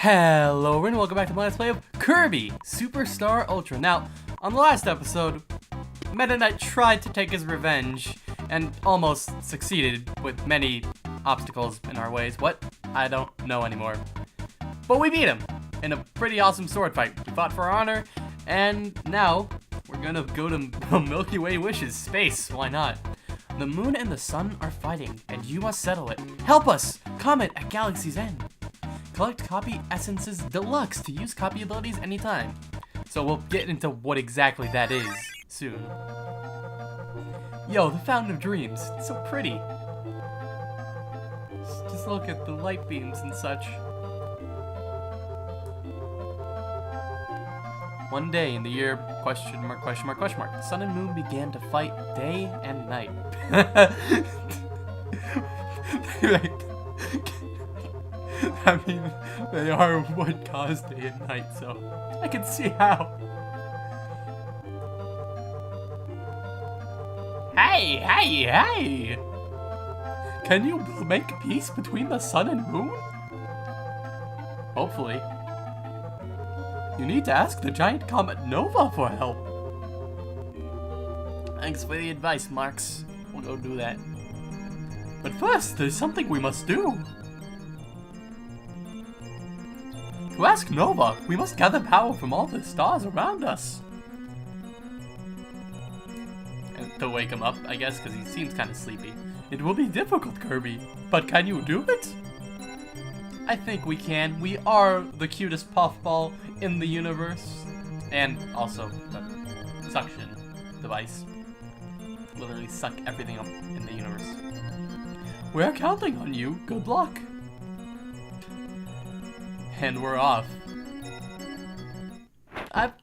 Hello everyone, welcome back to my Let's Play of Kirby Superstar Ultra. Now, on the last episode, Meta Knight tried to take his revenge and almost succeeded with many obstacles in our ways. What? I don't know anymore. But we beat him in a pretty awesome sword fight. We fought for our honor, and now we're gonna go to Milky Way Wishes, space, why not? The moon and the sun are fighting, and you must settle it. Help us! Comment at Galaxy's End. Collect copy essences deluxe to use copy abilities anytime. So we'll get into what exactly that is soon. Yo, the Fountain of Dreams. It's so pretty. Just look at the light beams and such. One day in the year, question mark, the sun and moon began to fight day and night. I mean, they are what caused day and night, so I can see how. Hey! Can you make peace between the sun and moon? Hopefully. You need to ask the giant comet Nova for help. Thanks for the advice, Marx. We'll go do that. But first, there's something we must do. To ask Nova, we must gather power from all the stars around us. And to wake him up, I guess, because he seems kind of sleepy. It will be difficult, Kirby, but can you do it? I think we can. We are the cutest puffball in the universe. And also the suction device. Literally suck everything up in the universe. We're counting on you. Good luck. And we're off. I've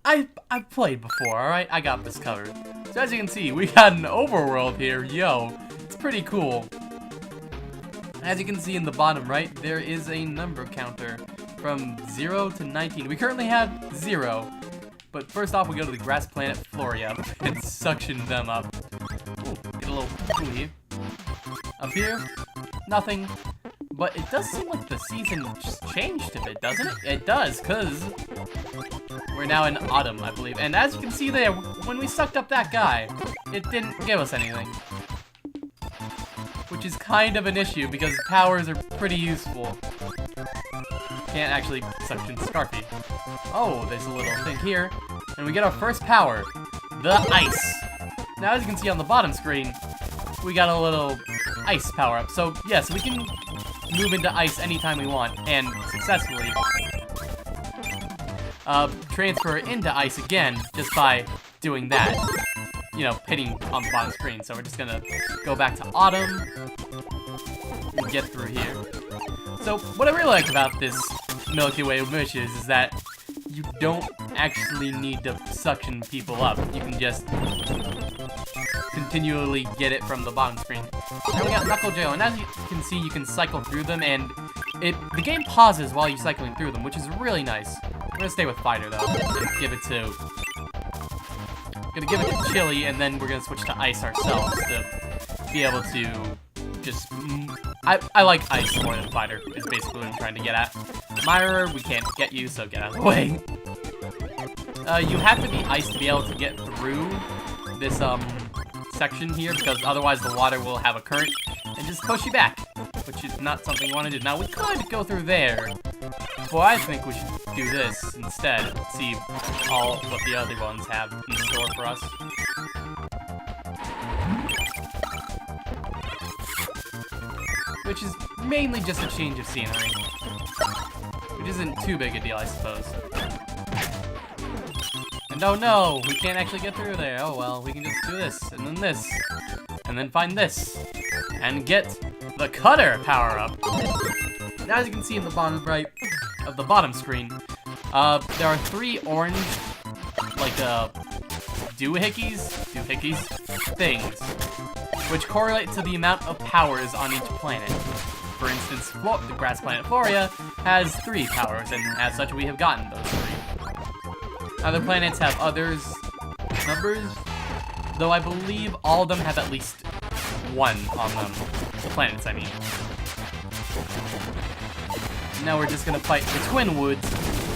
played before, alright? I got this covered. So as you can see, we got an overworld here. Yo, it's pretty cool. As you can see in the bottom right, there is a number counter from 0 to 19. We currently have 0. But first off, we go to the grass planet Floria and suction them up. Ooh, get a little coolie. Up here, nothing. But it does seem like the season just changed a bit, doesn't it? It does, because we're now in autumn, I believe. And as you can see there, when we sucked up that guy, it didn't give us anything. Which is kind of an issue, because powers are pretty useful. Can't actually suction Scarfy. Oh, there's a little thing here. And we get our first power, the ice. Now, as you can see on the bottom screen, we got a little ice power-up. So, yes, we can move into ice anytime we want, and successfully transfer into ice again just by doing that. You know, hitting on the bottom screen. So we're just gonna go back to autumn and get through here. So what I really like about this Milky Way Wishes is that you don't actually need to suction people up. You can just continually get it from the bottom screen. And we got Knuckle Jail, and as you can see, you can cycle through them, and the game pauses while you're cycling through them, which is really nice. I'm gonna stay with Fighter though, and give it to Chili, and then we're gonna switch to Ice ourselves to be able to just. I like Ice more than Fighter. Is basically what I'm trying to get at. Myra, we can't get you, so get out of the way. You have to be Ice to be able to get through this section here, because otherwise the water will have a current and just push you back, which is not something you want to do. Now we could go through there, but I think we should do this instead. See all what the other ones have in store for us. Which is mainly just a change of scenery, which isn't too big a deal, I suppose. And oh no, we can't actually get through there. Oh well, we can just do this, and then find this, and get the cutter power-up. Now, as you can see in the bottom right of the bottom screen, there are 3 orange, like, doohickeys things, which correlate to the amount of powers on each planet. For instance, the grass planet Floria has 3 powers, and as such, we have gotten those 3. Other planets have numbers, though I believe all of them have at least 1 on them. Planets, I mean. Now we're just gonna fight the Twin Woods.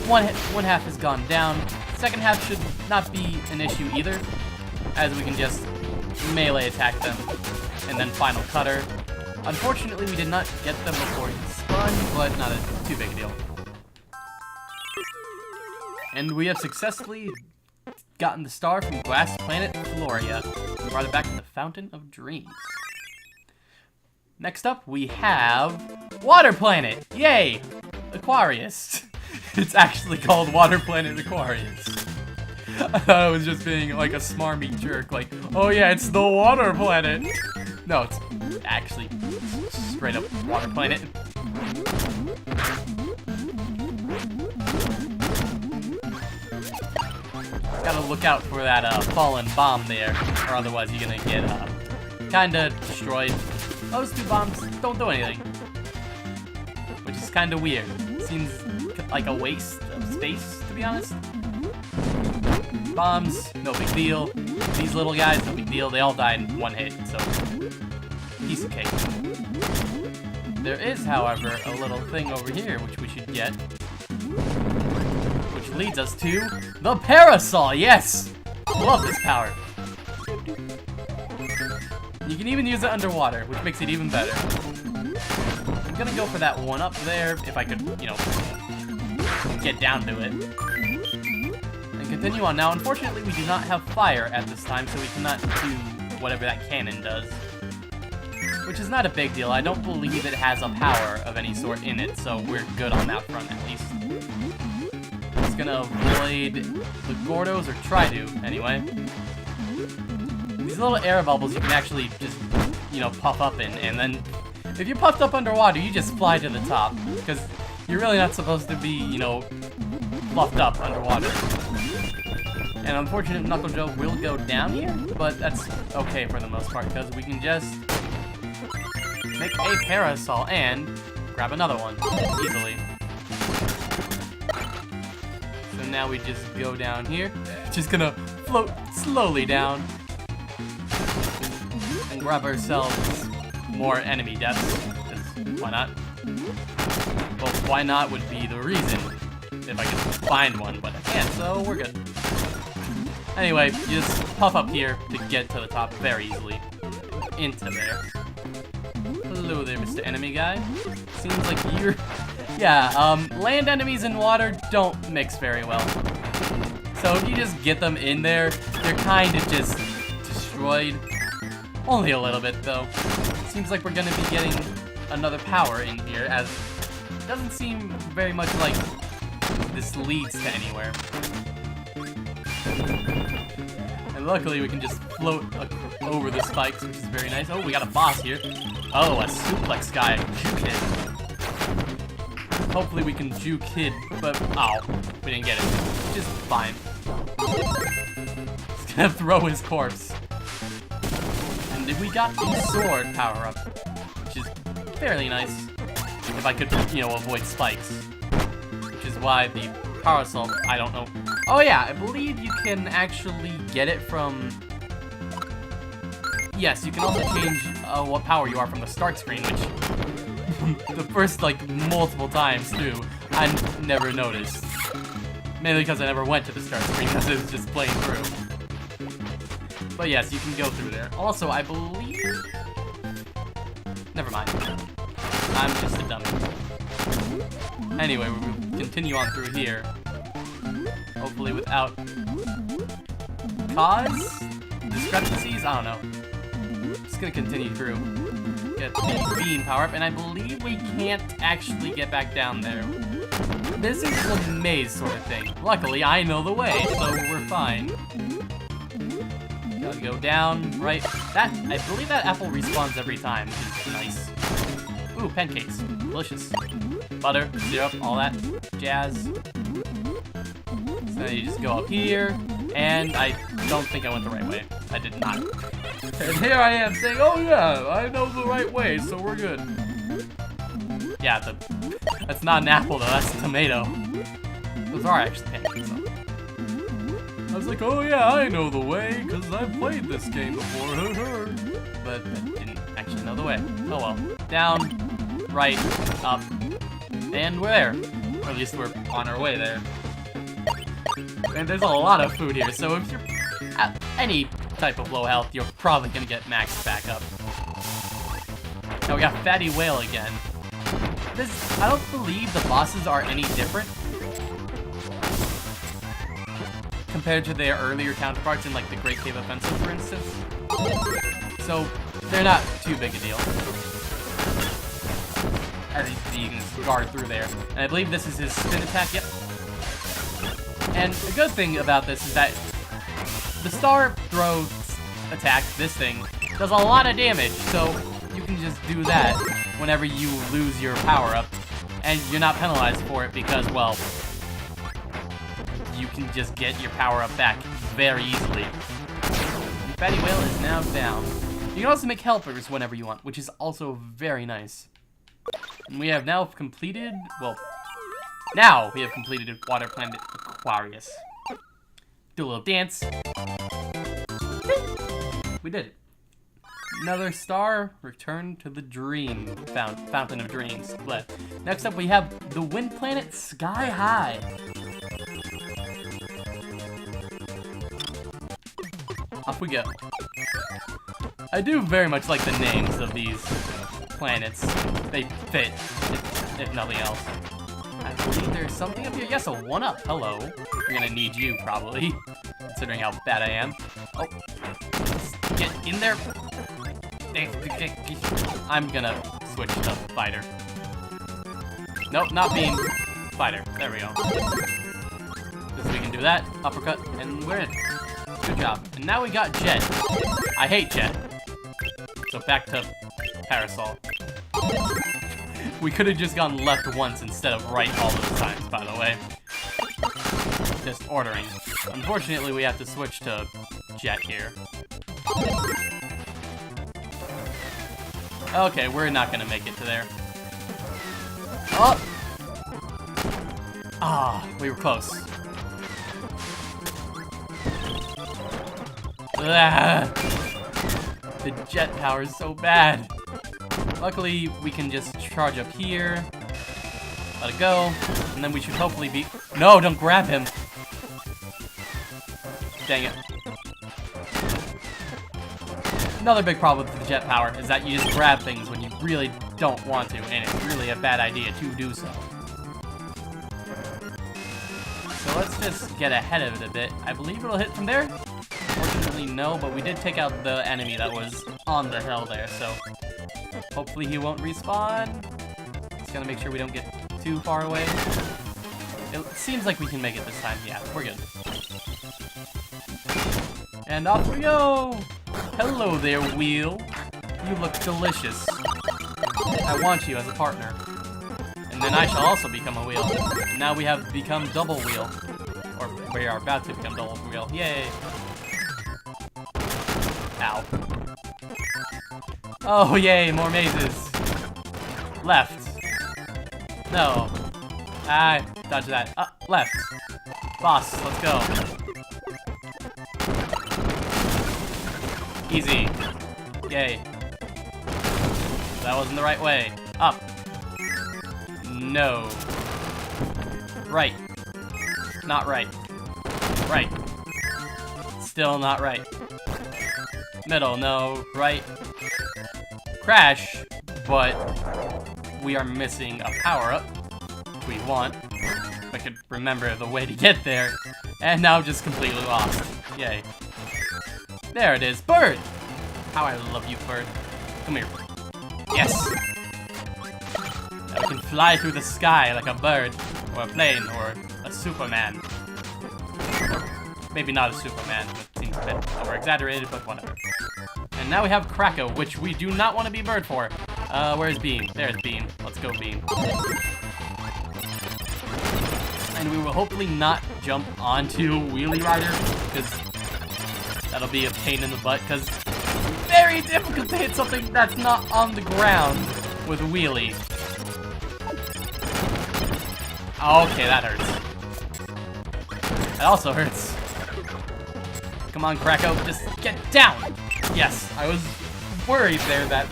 One half has gone down. Second half should not be an issue either, as we can just melee attack them. And then Final Cutter. Unfortunately, we did not get them before he spun, but not too big a deal. And we have successfully gotten the star from Glass Planet Floria. We brought it back to the Fountain of Dreams. Next up, we have Water Planet. Yay! Aquarius. It's actually called Water Planet Aquarius. I thought I was just being like a smarmy jerk, like, oh yeah, it's the Water Planet. No, it's actually straight up Water Planet. Gotta look out for that fallen bomb there, or otherwise you're gonna get kinda destroyed. Those two bombs don't do anything, which is kinda weird. Seems like a waste of space, to be honest. Bombs, no big deal. These little guys, no big deal. They all die in one hit, so piece of cake. There is, however, a little thing over here which we should get, which leads us to the Parasol. Yes, love this power. You can even use it underwater, which makes it even better. I'm gonna go for that one up there if I could, you know, get down to it. And continue on. Now, unfortunately, we do not have fire at this time, so we cannot do whatever that cannon does. Which is not a big deal. I don't believe it has a power of any sort in it, so we're good on that front at least. It's gonna avoid the Gordos, or try to, anyway. These little air bubbles you can actually just, you know, puff up in, and then if you're puffed up underwater, you just fly to the top, because you're really not supposed to be, you know, fluffed up underwater. And unfortunately, Knuckle Joe will go down here, but that's okay for the most part, because we can just make a Parasol and grab another one easily. So now we just go down here, just gonna float slowly down and grab ourselves more enemy deaths, because why not? Well, why not would be the reason if I could find one, but I can't, so we're good. Anyway, you just puff up here to get to the top very easily. Into there. Hello there, Mr. Enemy Guy. Seems like you're... Yeah, land enemies and water don't mix very well. So if you just get them in there, they're kind of just destroyed. Only a little bit, though. Seems like we're going to be getting another power in here, as it doesn't seem very much like this leads to anywhere. And luckily we can just float over the spikes, which is very nice. Oh, we got a boss here. Oh, a suplex guy. Juke hit. Hopefully we can juke hit, but oh, we didn't get it. Which is fine. He's gonna throw his corpse. And we got the sword power up, which is fairly nice. If I could, you know, avoid spikes. Which is why the Parasol, I don't know. Oh yeah, I believe you can actually get it from... Yes, you can also change what power you are from the start screen, which the first, like, multiple times, too, I never noticed. Mainly because I never went to the start screen, because it was just playing through. But yes, you can go through there. Also, I believe... Never mind. I'm just a dummy. Anyway, we'll continue on through here. Hopefully without cause? Discrepancies? I don't know. Just gonna continue through. Get the beam power up, and I believe we can't actually get back down there. This is a maze sort of thing. Luckily, I know the way, so we're fine. Gotta go down, right. That, I believe that apple respawns every time, which is nice. Ooh, pancakes. Delicious. Butter, syrup, all that jazz. So you just go up here, and I don't think I went the right way. I did not. And here I am saying, oh yeah, I know the right way, so we're good. Yeah, that's not an apple though, that's a tomato. Those are actually pancakes though. I was like, oh yeah, I know the way, because I've played this game before. But I didn't actually know the way. Oh well. Down, right, up, And we're there. Or at least we're on our way there. And there's a lot of food here, so if you're at any type of low health, you're probably gonna get maxed back up. Now we got Fatty Whale again. I don't believe the bosses are any different compared to their earlier counterparts in like the Great Cave Offensive, for instance. So they're not too big a deal. As you can guard through there. And I believe this is his spin attack, yep. And the good thing about this is that the Star Throw attack, this thing, does a lot of damage, so you can just do that whenever you lose your power-up, and you're not penalized for it because, well, you can just get your power-up back very easily. And Fatty Whale is now down. You can also make helpers whenever you want, which is also very nice. And we have now completed, well, now we have completed Water Planet Aquarius. Do a little dance. We did it. Another star. Return to the dream. Fountain of Dreams. Left. Next up we have the Wind Planet Sky High. Off we go. I do very much like the names of these planets. They fit, if nothing else. I believe there's something up here. Yes, a 1-up. Hello. We're gonna need you, probably, considering how bad I am. Oh. Get in there. I'm gonna switch to fighter. Nope, not beam. Fighter. There we go. Because we can do that. Uppercut, and we're in. Good job. And now we got Jet. I hate Jet. So back to Parasol. We could have just gone left once instead of right all those times, by the way. Just ordering. Unfortunately, we have to switch to Jet here. Okay, we're not gonna make it to there. Oh! Ah, we were close. Ah, the jet power is so bad. Luckily, we can just charge up here. Let it go. And then we should hopefully be... No, don't grab him. Dang it. Another big problem with the jet power is that you just grab things when you really don't want to, and it's really a bad idea to do so. So let's just get ahead of it a bit. I believe it'll hit from there. Fortunately, no, but we did take out the enemy that was on the hill there, so hopefully he won't respawn. Just gonna make sure we don't get too far away. It seems like we can make it this time. Yeah, we're good. And off we go! Hello there, Wheel. You look delicious. I want you as a partner. And then I shall also become a wheel. And now we have become double wheel. Or we are about to become double wheel. Yay! Ow. Oh, yay, more mazes. Left. No. Ah, dodge that. Left. Boss, let's go. Easy. Yay. That wasn't the right way. Up. No. Right. Not right. Right. Still not right. Middle, no. Right. Crash, but we are missing a power-up, which we want. If I could remember the way to get there. And now just completely lost. Yay. There it is. Bird! How I love you, Bird. Come here. Yes! Now we can fly through the sky like a bird, or a plane, or a Superman. Maybe not a Superman, it seems a bit over-exaggerated, but whatever. And now we have Krako, which we do not want to be bird for. Where's Beam? There's Beam. Let's go, Beam. And we will hopefully not jump onto Wheelie Rider, because that'll be a pain in the butt, because it's very difficult to hit something that's not on the ground with a wheelie. Okay, that hurts. That also hurts. Come on, Krako, just get down! Yes, I was worried there that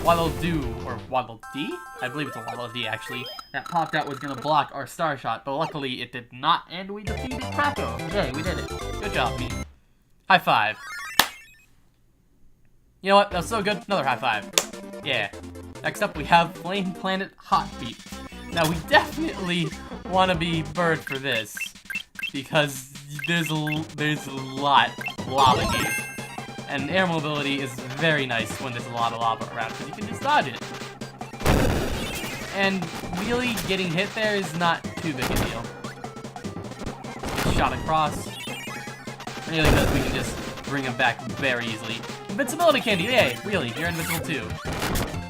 Waddle Doo, or Waddle Dee? I believe it's a Waddle Dee, actually. That popped out was gonna block our Star Shot, but luckily it did not, and we defeated Krakow. Yay, we did it. Good job, me. High five. You know what? That was so good. Another high five. Yeah. Next up, we have Flame Planet Hotbeat. Now, we definitely want to be Bird for this, because there's a lot of lava here. And air mobility is very nice when there's a lot of lava around, because you can just dodge it. And really getting hit there is not too big a deal. Shot across. Really, because we can just bring him back very easily. Invincibility candy, yay! Really, you're invincible too.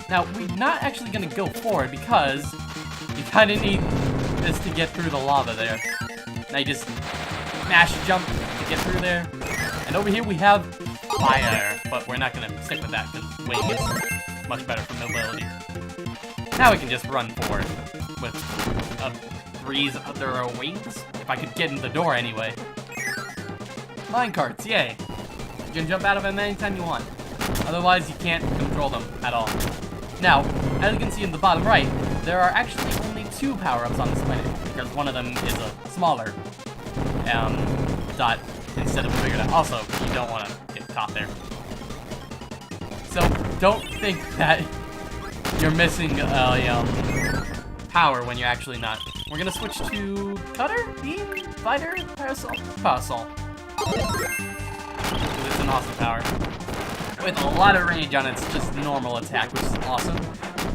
Now, we're not actually going to go forward because you kind of need this to get through the lava there. Now you just mash jump to get through there. And over here we have fire, but we're not going to stick with that because wing is much better for mobility. Now we can just run forward with a breeze under our wings. If I could get in the door anyway. Minecarts, yay! You can jump out of them anytime you want. Otherwise, you can't control them at all. Now, as you can see in the bottom right, there are actually only 2 power-ups on this planet, because one of them is a smaller dot instead of a bigger dot. Also, you don't want to get caught there. So, don't think that you're missing power when you're actually not. We're gonna switch to Cutter, Beam, Fighter, Parasol. Parasol. It's an awesome power. With a lot of range on its just normal attack, which is awesome.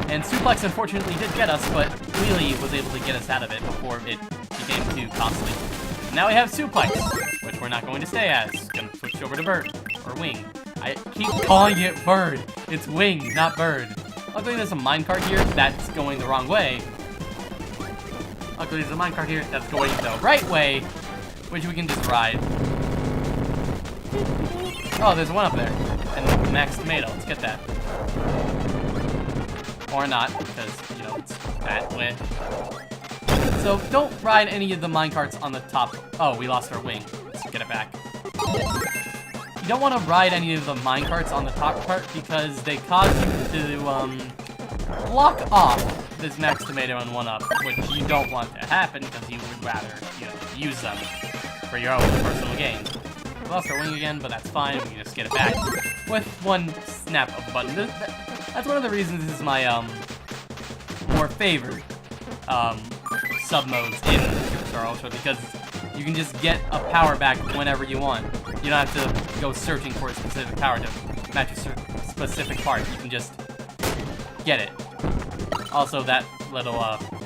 And Suplex unfortunately did get us, but Wheelie was able to get us out of it before it became too costly. And now we have Suplex, which we're not going to stay as. Gonna switch over to Bird, or Wing. I keep calling it Bird. It's Wing, not Bird. Luckily there's a minecart here that's going the wrong way. Luckily there's a minecart here that's going the right way, which we can just ride. Oh, there's one up there. And Max Tomato, let's get that. Or not, because, you know, it's that way. So, don't ride any of the minecarts on the top. Oh, we lost our wing. Let's get it back. You don't want to ride any of the minecarts on the top part, because they cause you to, block off this Max Tomato and 1-up, which you don't want to happen, because you would rather, you know, use them for your own personal gain. We lost our wing again, but that's fine. We can just get it back with one snap of the button. That's one of the reasons this is my more favored sub modes in Superstar Ultra, because you can just get a power back whenever you want. You don't have to go searching for a specific power to match a specific part. You can just get it. Also, that little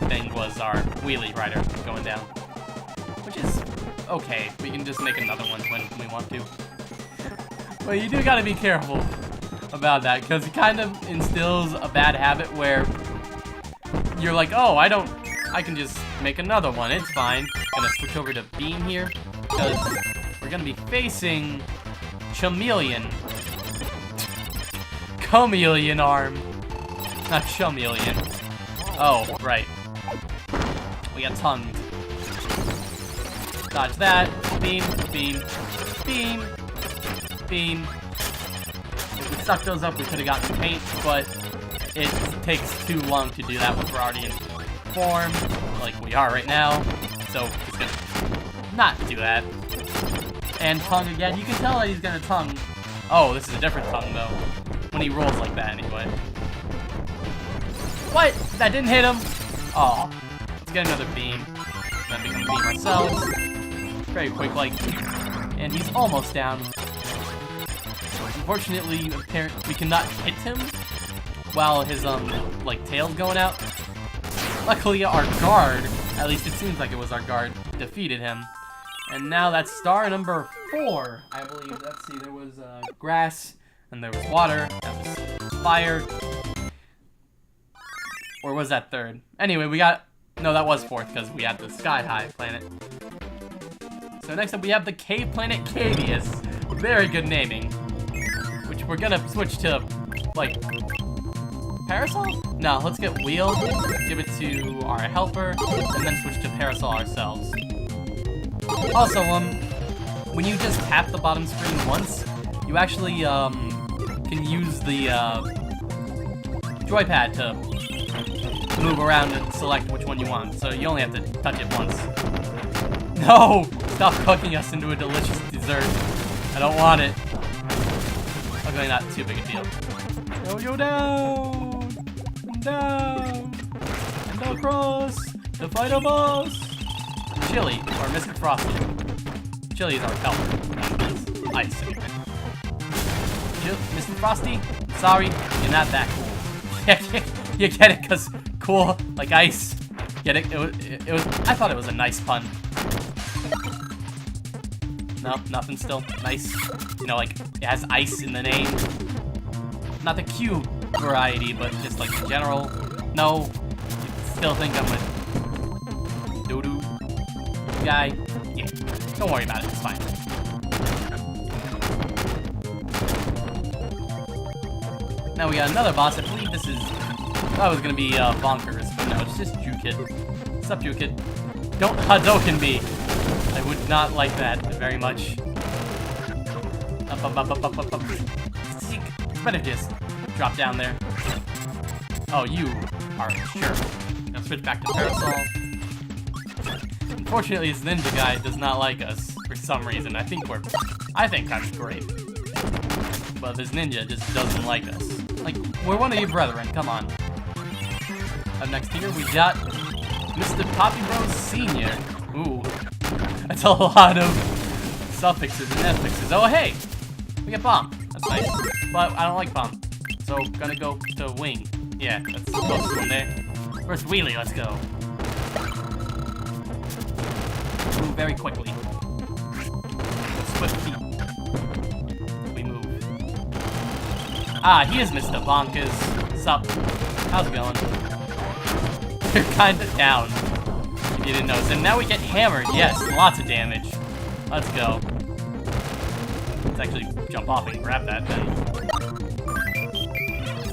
thing was our wheelie rider going down, which is okay. We can just make another one when we want to. But you do gotta be careful about that, because it kind of instills a bad habit where you're like, oh, I can just make another one, it's fine. Gonna switch over to Beam here, because we're gonna be facing Chameleon. Chameleon arm. Not Chameleon. Oh, right. We got tongued. Dodge that. Beam, beam, beam, beam. If we sucked those up, we could have gotten paint, but it takes too long to do that once we're already in form, like we are right now. So, just gonna not do that. And tongue again. You can tell that he's gonna tongue. Oh, this is a different tongue, though. When he rolls like that, anyway. What? That didn't hit him? Oh. Let's get another beam. Then become beam ourselves. Very quick, like. And he's almost down. Unfortunately, we cannot hit him while his, like, tail's going out. Luckily, our guard, at least it seems like it was our guard, defeated him. And now that's star number 4, I believe. Let's see, there was, grass, and there was water, that was fire. Or was that 3rd? Anyway, we got... No, that was 4th, because we had the Sky High planet. So next up, we have the cave planet Cavius. Very good naming. Which we're gonna switch to, like... Parasol? No, let's get Wheel, give it to our helper, and then switch to Parasol ourselves. Also, when you just tap the bottom screen once, you actually, can use the, joypad to move around and select which one you want. So you only have to touch it once. No! Stop cooking us into a delicious dessert. I don't want it. Luckily not too big a deal. Yo, down! Down! And across the final boss! Chili, or Mr. Frosty. Chili is our helper. Ice, anyway. Mr. Frosty, sorry, you're not that cool. You get it, because cool, like ice. Get it? It was. I thought it was a nice pun. No, nothing still. Nice. You know, like, it has ice in the name. Not the cube variety, but just like in general. No. You still think I'm a doo-doo guy? Yeah. Don't worry about it, it's fine. Now we got another boss. I believe this is... I thought it was gonna be Bonkers, but no, it's just Ju-Kid. What's up, Ju-Kid? Don't Hadouken me! I would not like that very much. Up. It's better just drop down there. Oh, you are sure. Now switch back to Parasol. Unfortunately, this ninja guy does not like us for some reason. I think that's great. But this ninja just doesn't like us. Like, we're one of your brethren, come on. Up next here, we got Mr. Poppy Bros Sr. Ooh. That's a lot of suffixes and affixes. Oh, hey! We get Bomb. That's nice. But I don't like Bomb. So, gonna go to Wing. Yeah, that's the closest one there. First Wheelie, let's go. Move very quickly. Swift feet. We move. Ah, he is Mr. Bonkers. Sup? How's it going? You're kinda down. If you didn't notice. And now we get hammered. Yes, lots of damage. Let's go. Let's actually jump off and grab that then.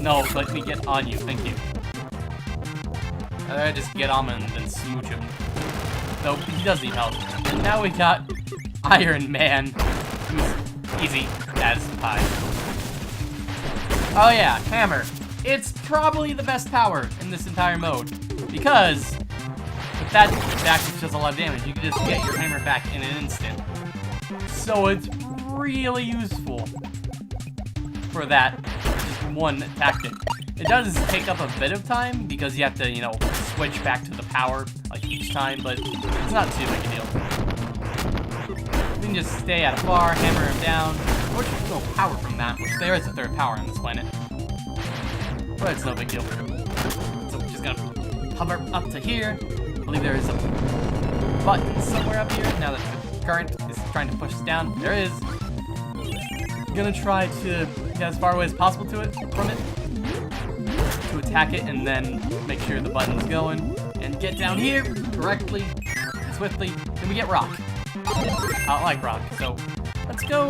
No, let me get on you. Thank you. I'd rather just get on him and then smooch him. Nope, he does need help. And now we got Iron Man, who's easy as pie. Oh yeah, hammer. It's probably the best power in this entire mode. Because with that attack, which does a lot of damage, you can just get your hammer back in an instant. So it's really useful for that just one tactic. It does take up a bit of time because you have to, you know, switch back to the power like each time, but it's not too big a deal. You can just stay at a bar, hammer him down, or just no power from that, which there is a third power on this planet. But it's no big deal. So we're just gonna hover up to here. I believe there is a button somewhere up here. Now that the current is trying to push us down, there is. I'm gonna try to get as far away as possible from it, to attack it, and then make sure the button's going, and get down here correctly and swiftly. Then we get rock. I don't like rock, so let's go.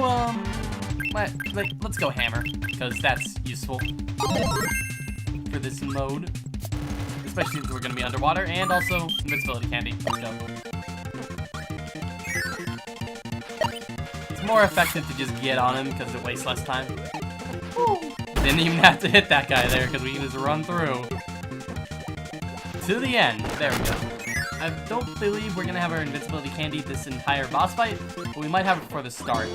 Let's go hammer, because that's useful for this mode, especially since we're gonna be underwater, and also invincibility candy. Let's go. It's more effective to just get on him because it wastes less time. Woo. Didn't even have to hit that guy there because we can just run through to the end. There we go. I don't believe we're gonna have our invincibility candy this entire boss fight, but we might have it for the start.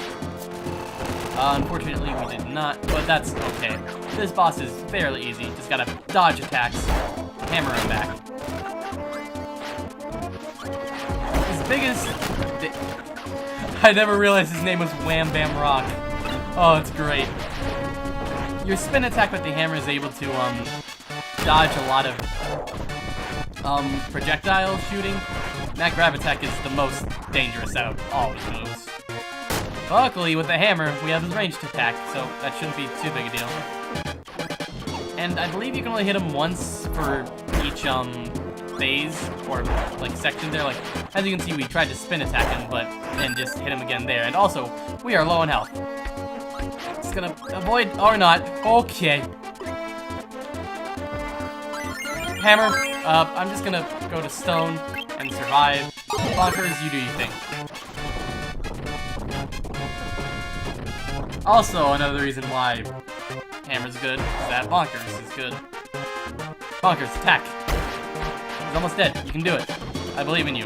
Unfortunately, we did not, but that's okay. This boss is fairly easy. Just gotta dodge attacks, hammer him back. His biggest... I never realized his name was Wham Bam Rock. Oh, it's great. Your spin attack with the hammer is able to dodge a lot of projectile shooting. That grab attack is the most dangerous out of all his moves. Luckily, with the hammer, we have his ranged attack, so that shouldn't be too big a deal. And I believe you can only hit him once for each phase or like section there. Like, as you can see, we tried to spin attack him, but then just hit him again there. And also, we are low on health. Just gonna avoid or not. Okay. Hammer. I'm just gonna go to stone and survive. Bonkers, you do your thing. Also, another reason why hammer's good is that Bonkers is good. Bonkers, attack. He's almost dead. You can do it. I believe in you.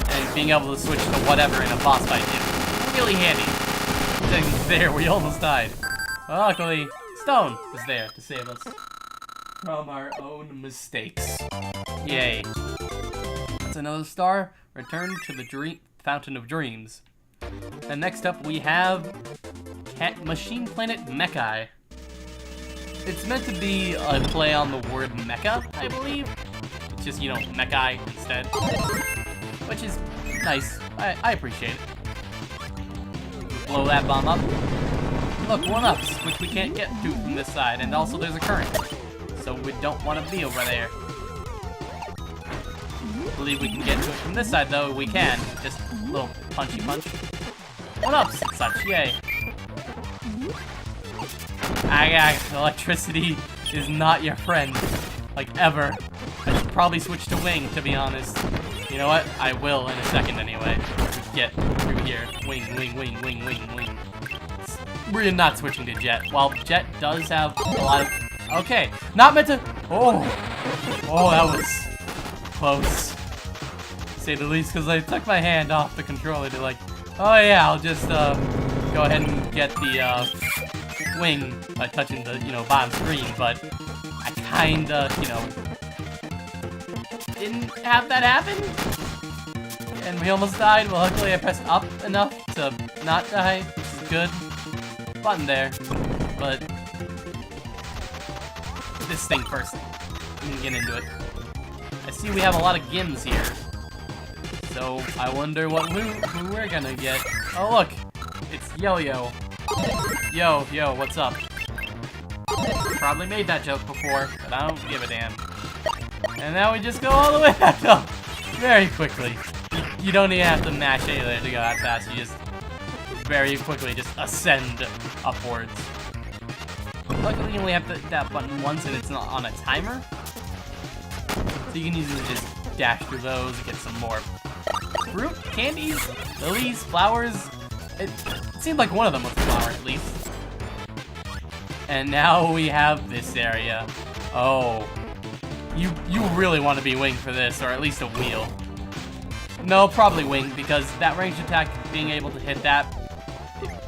And being able to switch to whatever in a boss fight is really handy. And there, we almost died. Well, luckily, Stone was there to save us from our own mistakes. Yay. That's another star. Return to the Fountain of Dreams. And next up, we have Machine Planet Mechai. It's meant to be a play on the word mecha, I believe. It's just, you know, Mechai instead. Which is nice. I appreciate it. Blow that bomb up. Look, 1-ups, which we can't get to from this side. And also there's a current. So we don't want to be over there. I believe we can get to it from this side, though. We can. Just a little punchy punch. 1-ups and such, yay. Electricity is not your friend. Like, ever. I should probably switch to Wing, to be honest. You know what? I will in a second anyway. Get through here. Wing, wing, wing, wing, wing, wing. We're not switching to Jet. While Jet does have a lot of... Okay, not meant to... Oh, that was close. To say the least, because I took my hand off the controller to like... Oh yeah, I'll just go ahead and get the wing by touching the, you know, bottom screen, but I kinda, you know, didn't have that happen. And we almost died. Well, luckily I pressed up enough to not die, which is good. Button there, but this thing first. We can get into it. I see we have a lot of Gims here. So, I wonder who we're gonna get. Oh, look! It's Yo-Yo. Yo, what's up? Probably made that joke before, but I don't give a damn. And now we just go all the way back up! Very quickly. You don't even have to mash A there to go that fast, you just very quickly just ascend upwards. Luckily, you only have that button once and it's not on a timer. So you can easily just dash through those and get some more fruit, candies, lilies, flowers. It seemed like one of them was a flower at least. And now we have this area. Oh, you really want to be Wing for this, or at least a wheel. No, probably Wing, because that ranged attack, being able to hit that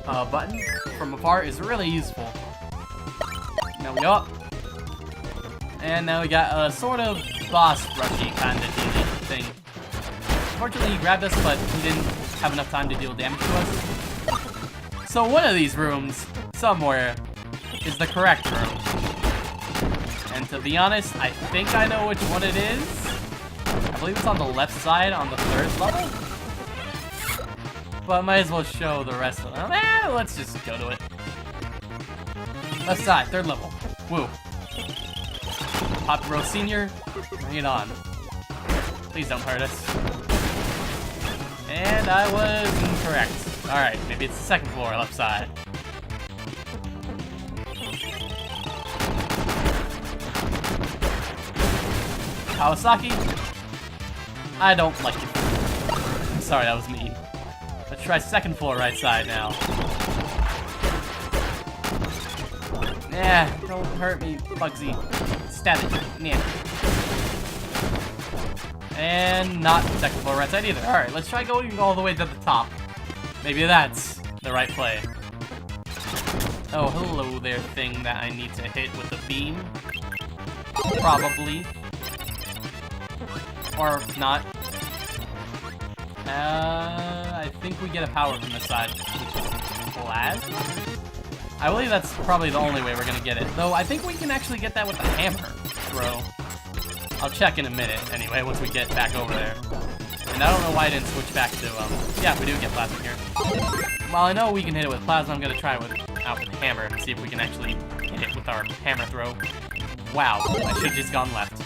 button from afar is really useful. Now we go up. And now we got a sort of boss rushy kind of thing. Unfortunately, he grabbed us, but he didn't have enough time to deal damage to us. So one of these rooms, somewhere, is the correct room. And to be honest, I think I know which one it is. I believe it's on the left side on the 3rd level. But I might as well show the rest of them. Let's just go to it. Left side, 3rd level. Woo. Pop Row Senior, bring it on. Please don't hurt us. And I was incorrect. Alright, maybe it's the 2nd floor, left side. Kawasaki? I don't like it. I'm sorry, that was mean. Let's try 2nd floor, right side now. Nah, don't hurt me, Bugsy. Stab it. Yeah. And not 2nd floor, right side either. Alright, let's try going all the way to the top. Maybe that's the right play. Oh, hello there, thing that I need to hit with the beam. Probably. Or not. I think we get a power from this side, which is plasma? I believe that's probably the only way we're gonna get it. Though I think we can actually get that with the hammer throw. I'll check in a minute, anyway, once we get back over there. And I don't know why I didn't switch back to, yeah, we do get plasma here. While I know we can hit it with plasma, I'm gonna try it out with the hammer and see if we can actually hit it with our hammer throw. Wow, I should've just gone left.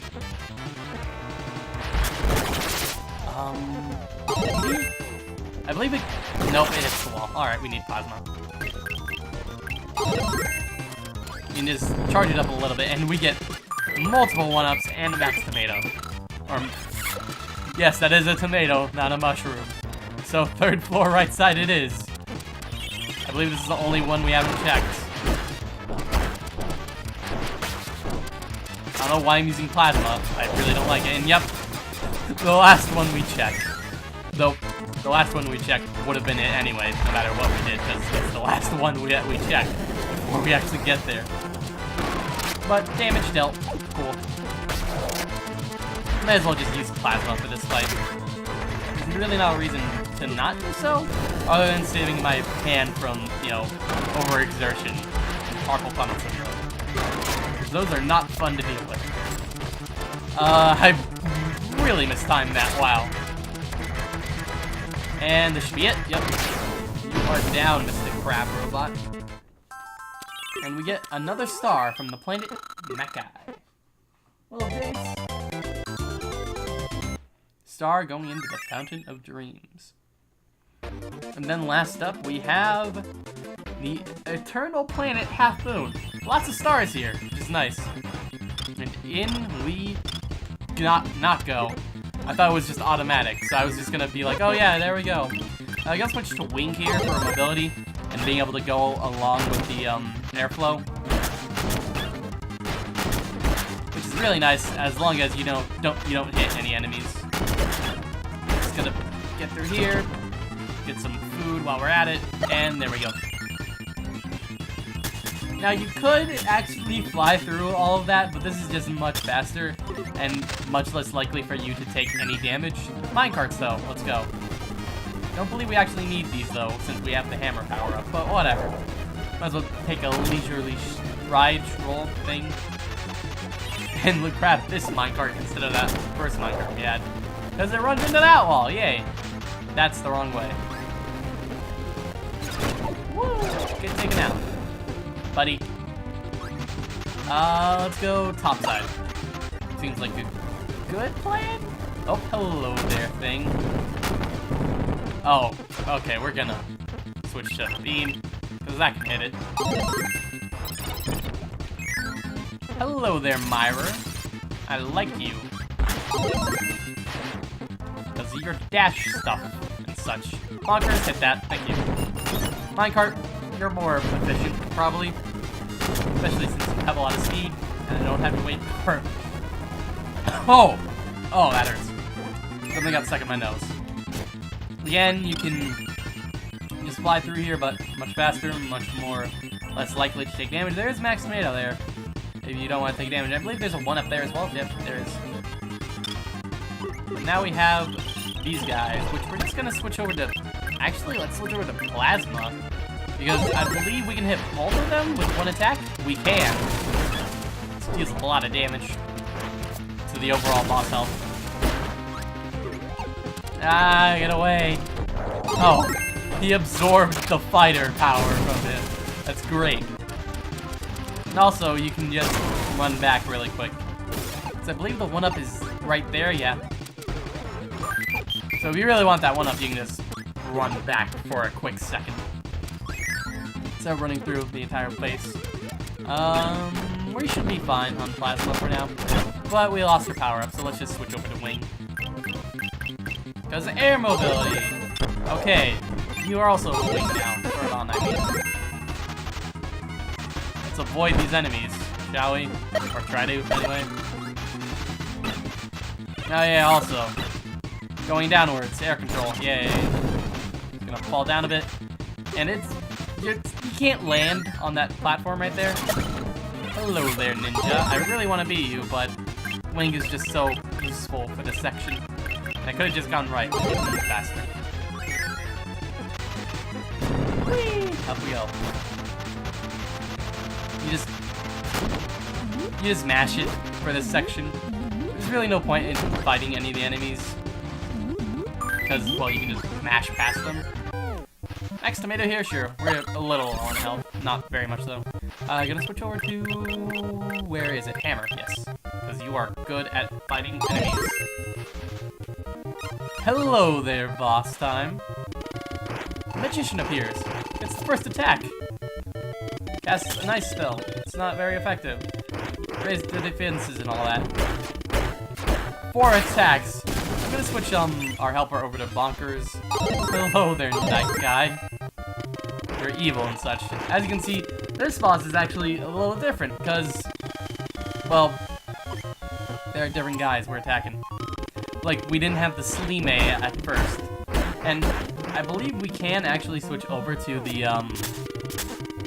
I believe it... Nope, it hits the wall. Alright, we need plasma. You can just charge it up a little bit, and we get multiple 1-ups and a max tomato. Yes, that is a tomato, not a mushroom. So 3rd floor, right side it is. I believe this is the only one we haven't checked. I don't know why I'm using plasma. I really don't like it. And yep, the last one we checked. Though, the last one we checked would have been it anyway, no matter what we did, because it's the last one we checked before we actually get there. But damage dealt. Cool. Might as well just use plasma for this fight. There's really no reason to not do so, other than saving my hand from, you know, overexertion and carpal tunnel syndrome. Because those are not fun to deal with. I really mistimed that, wow. And this should be it, yep. You are down, Mr. Crab Robot. And we get another star from the planet Mecca. Little base. Star going into the Fountain of Dreams. And then last up, we have the Eternal Planet Half Moon. Lots of stars here, which is nice. And in we not go. I thought it was just automatic, so I was just gonna be like, oh yeah, there we go. I got switch to wing here for mobility and being able to go along with the airflow, which is really nice as long as you don't hit any enemies. Just gonna get through here, get some food while we're at it, and there we go. Now you could actually fly through all of that, but this is just much faster and much less likely for you to take any damage. Minecarts though, let's go. Don't believe we actually need these though, since we have the hammer power up, but whatever. Might as well take a leisurely ride roll thing. And look, grab this minecart instead of that first minecart we had. Because it runs into that wall, yay. That's the wrong way. Woo! Get taken out, buddy. Let's go topside. Seems like a good plan. Oh, hello there, thing. Oh, okay, we're gonna switch to beam, because that can hit it. Hello there, Myra. I like you. Because of your dash stuff and such. Bonkers, hit that, thank you. Minecart, you're more efficient, probably. Especially since you have a lot of speed, and I don't have to wait for... Oh! Oh, that hurts. Something got stuck in my nose. Again, you can just fly through here, but much faster, less likely to take damage. There's Max Tomato there, if you don't want to take damage. I believe there's a one up there as well. Yep, there is. But now we have these guys, which we're just going to switch over to... Actually, let's switch over to Plasma, because I believe we can hit both of them with one attack. We can. This deals a lot of damage to the overall boss health. Ah, get away. Oh, he absorbed the fighter power from him. That's great. And also, you can just run back really quick. So I believe the 1-up is right there, yeah. So if you really want that 1-up, you can just run back for a quick second. Instead of running through the entire place. We should be fine on Plasma for now. But we lost our power up, so let's just switch over to Wing. Because air mobility. Okay, you are also a Wing now. Or on, I mean. Let's avoid these enemies, shall we? Or try to, anyway. Oh yeah, also. Going downwards, air control, yay. Gonna fall down a bit. And you can't land on that platform right there. Hello there, Ninja. I really want to be you, but Wing is just so useful for this section. And I could have just gone right, but it would have been faster. Whee! Up we go. You just mash it for this section. There's really no point in fighting any of the enemies. Because, well, you can just mash past them. Max Tomato here, sure. We're a little on health. Not very much, though. Gonna switch over to... Where is it? Hammer, yes. Because you are good at fighting enemies. Hello there, boss time. Magician appears. It's the first attack. Casts a nice spell. It's not very effective. Raise the defenses and all that. 4 attacks. I'm gonna switch our helper over to Bonkers. Hello there, Night Guy. They're evil and such. As you can see, this boss is actually a little different because, well, There are different guys we're attacking. Like, we didn't have the Slime at first. And I believe we can actually switch over to the,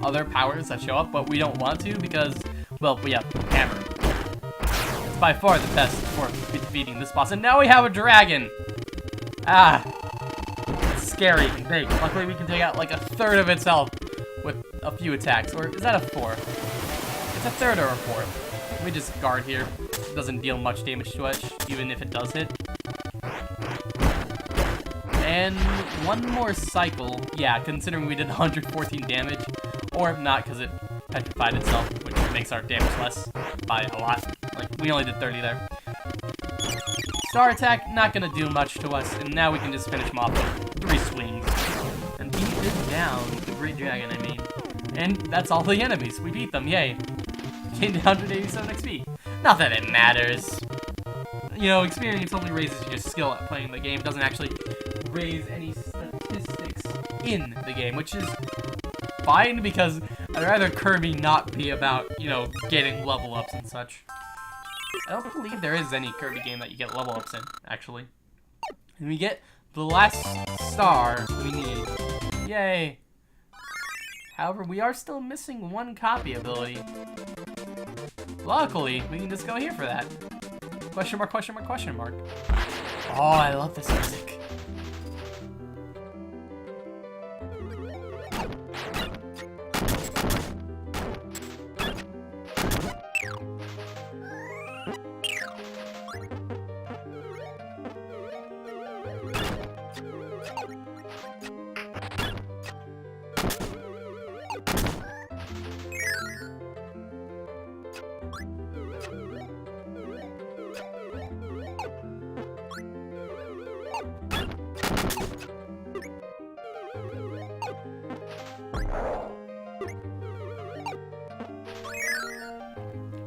other powers that show up, but we don't want to because, well, we have Hammer. It's by far the best for defeating this boss. And now we have a dragon! Ah. It's scary and big. Luckily, we can take out like a third of its health with a few attacks. Or is that a fourth? It's a third or a fourth. Let me just guard here. It doesn't deal much damage to us, even if it does hit. And one more cycle. Yeah, considering we did 114 damage. Or not, because it petrified itself, which makes our damage less by a lot. Like, we only did 30 there. Star attack, not gonna do much to us, and now we can just finish him off with 3 swings. And he is down, the Great Dragon, I mean. And that's all the enemies. We beat them, yay. Gained 187 XP. Not that it matters. You know, experience only raises your skill at playing the game. It doesn't actually raise any statistics in the game, which is fine, because I'd rather Kirby not be about, you know, getting level ups and such. I don't believe there is any Kirby game that you get level ups in, actually. And we get the last star we need. Yay! However, we are still missing one copy ability. Luckily, we can just go here for that. Question mark, question mark, question mark. Oh, I love this music.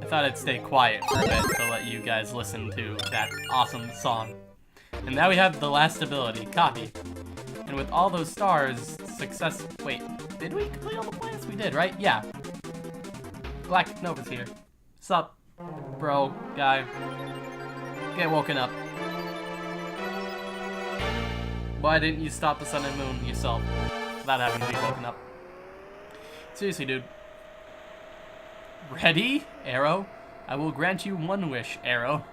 I thought I'd stay quiet for a bit to let you guys listen to that awesome song. And now we have the last ability, Copy. And with all those stars, success... Wait, did we complete all the planets? We did, right? Yeah. Galactic Nova's here. Sup, bro, guy. Get woken up. Why didn't you stop the sun and moon yourself without having to be woken up? Seriously, dude. Ready, Arrow? I will grant you one wish, Arrow.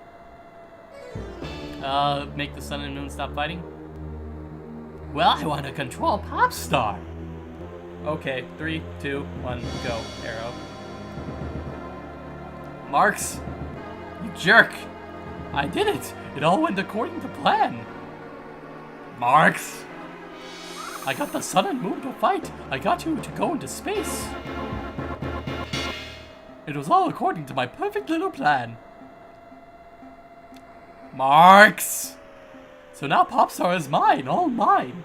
Make the sun and moon stop fighting? Well, I want to control Popstar. Okay, 3, 2, 1, go, Arrow. Marx, you jerk. I did it. It all went according to plan. Marx. I got the sun and moon to fight. I got you to go into space. It was all according to my perfect little plan. Marx! So now Popstar is mine, all mine.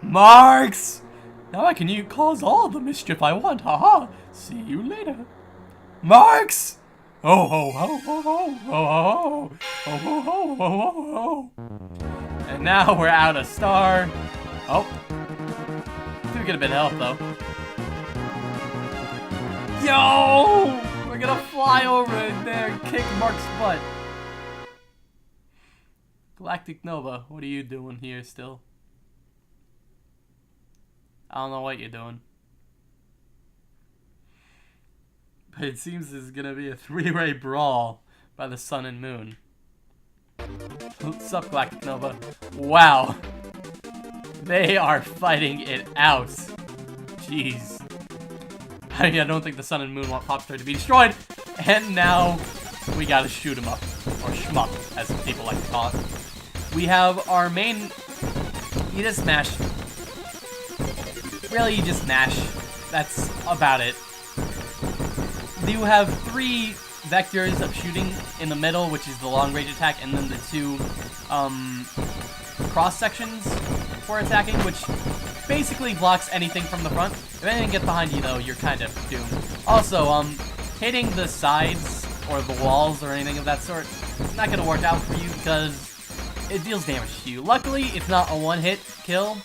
Marx! Now I can cause all the mischief I want, haha. See you later. Marx! Ho ho ho ho ho ho ho ho ho ho ho ho. And now we're out of star. Oh. Do get a bit of health though. Yo! We're gonna fly over in there and kick Mark's butt. Galactic Nova, what are you doing here still? I don't know what you're doing. But it seems there's gonna be a 3-way brawl by the sun and moon. What's up, Galactic Nova? Wow. They are fighting it out. Jeez. I mean, I don't think the sun and moon want Popstar to be destroyed. And now we gotta shoot him up. Or shmup, as people like to call it. We have our main... You just smash. Really, you just mash. That's about it. You have 3 vectors of shooting in the middle, which is the long range attack, and then the 2 cross sections for attacking, which basically blocks anything from the front. If anything gets behind you, though, you're kind of doomed. Also, hitting the sides or the walls or anything of that sort is not going to work out for you because it deals damage to you. Luckily, it's not a one-hit kill,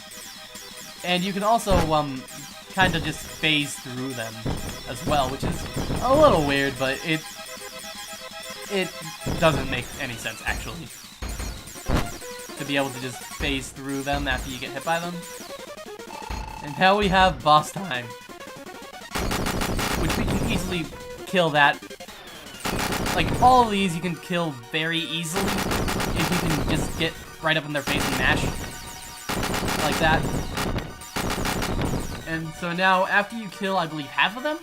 and you can also kind of just phase through them as well, which is a little weird, but it it doesn't make any sense, actually, to be able to just phase through them after you get hit by them. And now we have boss time, which we can easily kill that. Like, all of these you can kill very easily if you can just get right up in their face and mash. Like that. And so now, after you kill, I believe, half of them,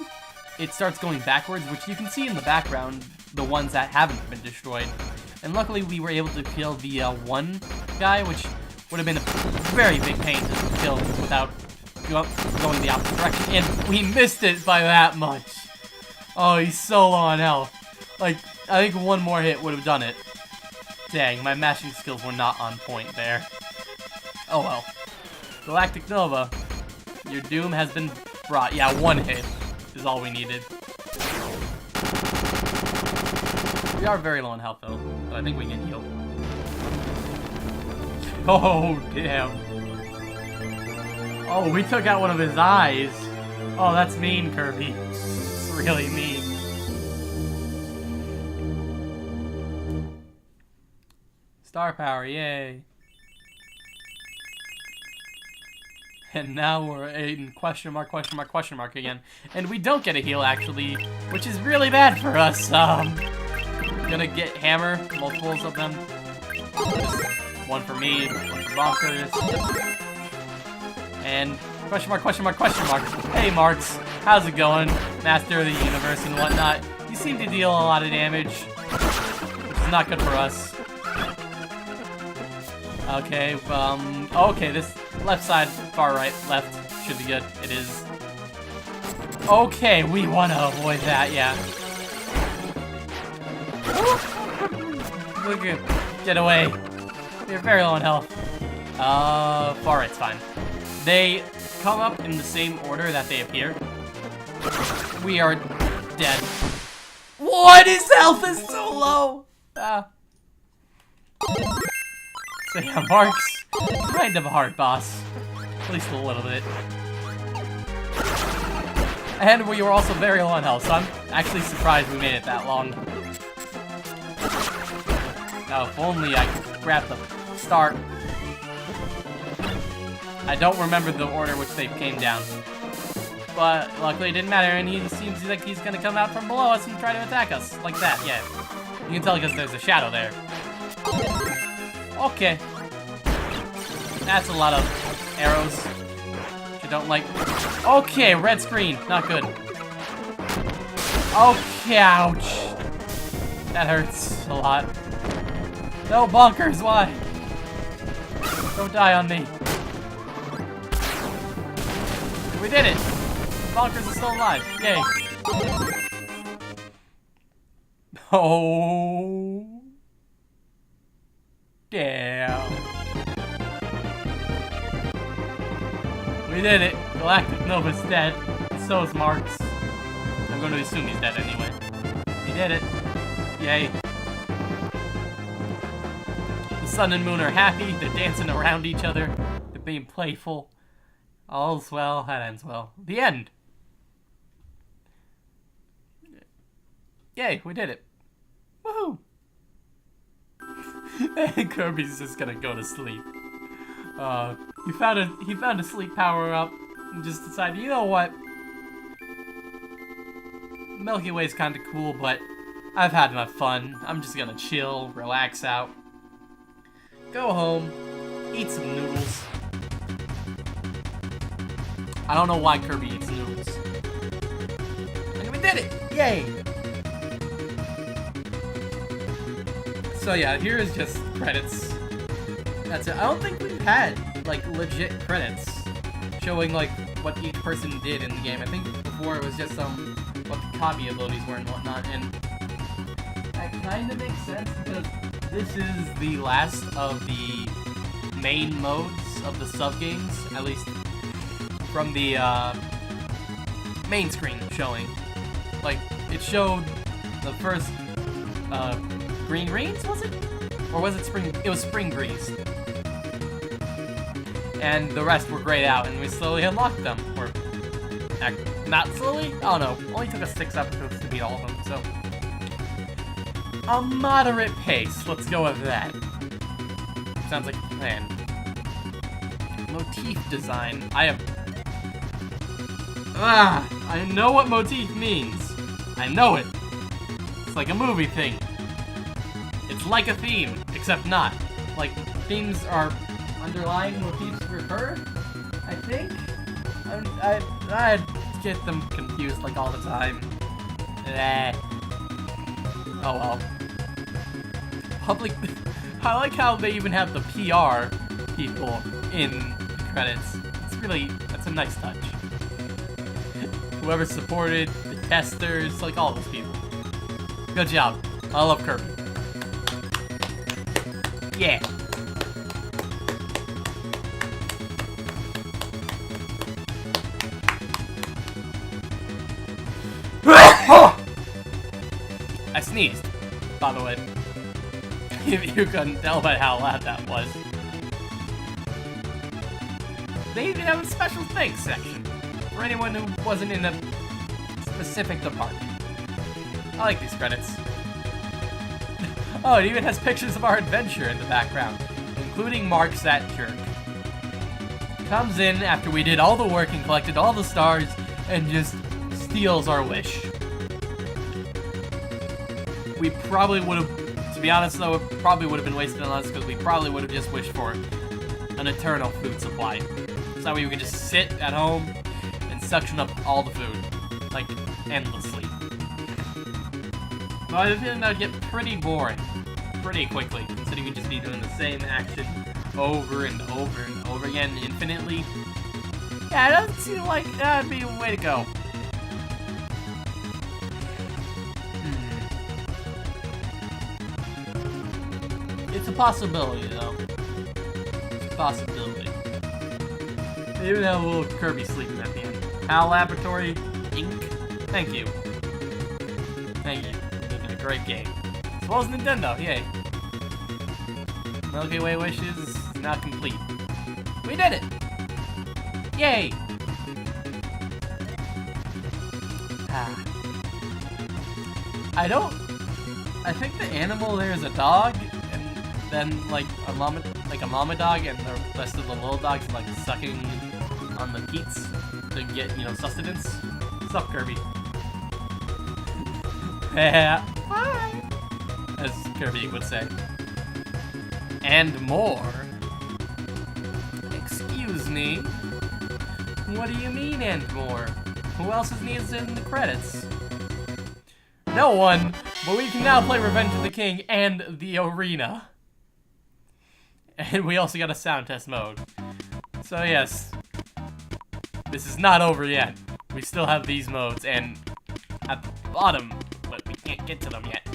it starts going backwards, which you can see in the background, the ones that haven't been destroyed. And luckily, we were able to kill the one guy, which would have been a very big pain to kill without going the opposite direction. And we missed it by that much. Oh, he's so low on health. Like, I think one more hit would have done it. Dang, my mashing skills were not on point there. Oh well. Galactic Nova, your doom has been brought. Yeah, one hit is all we needed. We are very low on health though, but I think we can heal. Oh, damn. Oh, we took out one of his eyes. Oh, that's mean, Kirby. It's really mean. Star power, yay. And now we're in question mark again. And we don't get a heal, actually, which is really bad for us. Gonna get hammer, multiples of them. Just one for me, one for Bonkers. And question mark. Hey, Marx, how's it going? Master of the universe and whatnot. You seem to deal a lot of damage, which is not good for us. Okay, okay, this left side, far right, left, should be good. It is. Okay, we want to avoid that, yeah. Look at, get away. You're very low on health. Far right's fine. They come up in the same order that they appear. We are dead. What? His health is so low! So yeah, Marx, kind of a hard boss. At least a little bit. And we were also very low on health, so I'm actually surprised we made it that long. Now, if only I could grab the start. I don't remember the order which they came down. But luckily it didn't matter, and he seems like he's gonna come out from below us and try to attack us. Like that, yeah. You can tell because there's a shadow there. Okay. That's a lot of arrows. Which I don't like. Okay, red screen. Not good. Okay, ouch. That hurts a lot. No, Bonkers, why? Don't die on me. We did it! Bonkers is still alive. Yay. Oh. Damn. We did it. Galactic Nova's dead. So is Marx. I'm going to assume he's dead anyway. We did it. Yay. The sun and moon are happy. They're dancing around each other. They're being playful. All's well, that ends well. The end! Yay, we did it. Woohoo! And Kirby's just gonna go to sleep. He found a sleep power-up and just decided, you know what? Milky Way's kinda cool, but I've had enough fun. I'm just gonna chill, relax out. Go home, eat some noodles. I don't know why Kirby eats noodles. And we did it! Yay! So yeah, here is just credits. That's it. I don't think we've had, like, legit credits showing, like, what each person did in the game. I think before it was just what the copy abilities were and whatnot, and that kind of makes sense because this is the last of the main modes of the sub-games, at least from the main screen showing. Like, it showed the first Green Greens, was it? Or was it Spring? It was Spring Breeze. And the rest were grayed out, and we slowly unlocked them. Or, not slowly? I don't know. Only took us 6 episodes to beat all of them, so. a moderate pace. Let's go with that. Sounds like a plan. Motif design. I know what motif means. I know it. It's like a movie thing. It's like a theme, except not. Like, themes are underlying motifs refer, I think? I get them confused, like, all the time. Oh well. I like how they even have the PR people in the credits. That's a nice touch. Whoever supported, the testers, like all those people. Good job. I love Kirby. Yeah. I sneezed, by the way. If you couldn't tell by how loud that was. They even have a special thanks section for anyone who wasn't in a specific department. I like these credits. Oh, it even has pictures of our adventure in the background, including Marx that jerk. Comes in after we did all the work and collected all the stars and just steals our wish. We probably would have, to be honest though, it probably would have been wasted on us because we probably would have just wished for an eternal food supply. So that way we could just sit at home and suction up all the food, like, endlessly. But I think that would get pretty boring pretty quickly, considering we'd just be doing the same action over and over and over again infinitely. Yeah, it doesn't seem like that'd be a way to go. It's a possibility, though. It's a possibility. They even have a little Kirby sleeping at the end. HAL Laboratory, Inc. Thank you. Thank you for making a great game. As well as Nintendo, yay. Milky Way wishes is now complete. We did it! Yay! I think the animal there is a dog, and then like a mama dog, and the rest of the little dogs like sucking on the teats to get, sustenance. What's up, Kirby? Yeah. Hi! As Kirby would say. And more. Excuse me. What do you mean, and more? Who else is needed in the credits? No one, but we can now play Revenge of the King and the Arena. And we also got a sound test mode. So yes, this is not over yet. We still have these modes, and at the bottom, but we can't get to them yet.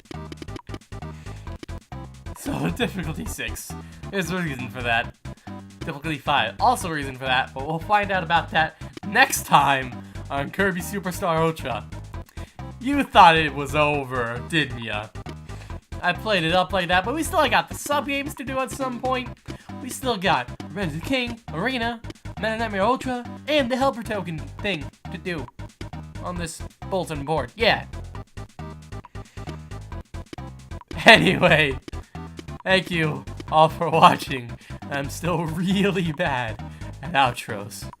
So difficulty 6, there's a reason for that. Difficulty 5, also a reason for that, but we'll find out about that next time on Kirby Superstar Ultra. You thought it was over, didn't ya? I played it up like that, but we still got the sub-games to do at some point. We still got Revenge of the King, Arena, Meta Nightmare Ultra, and the Helper Token thing to do on this bulletin board. Yeah. Anyway, thank you all for watching. I'm still really bad at outros.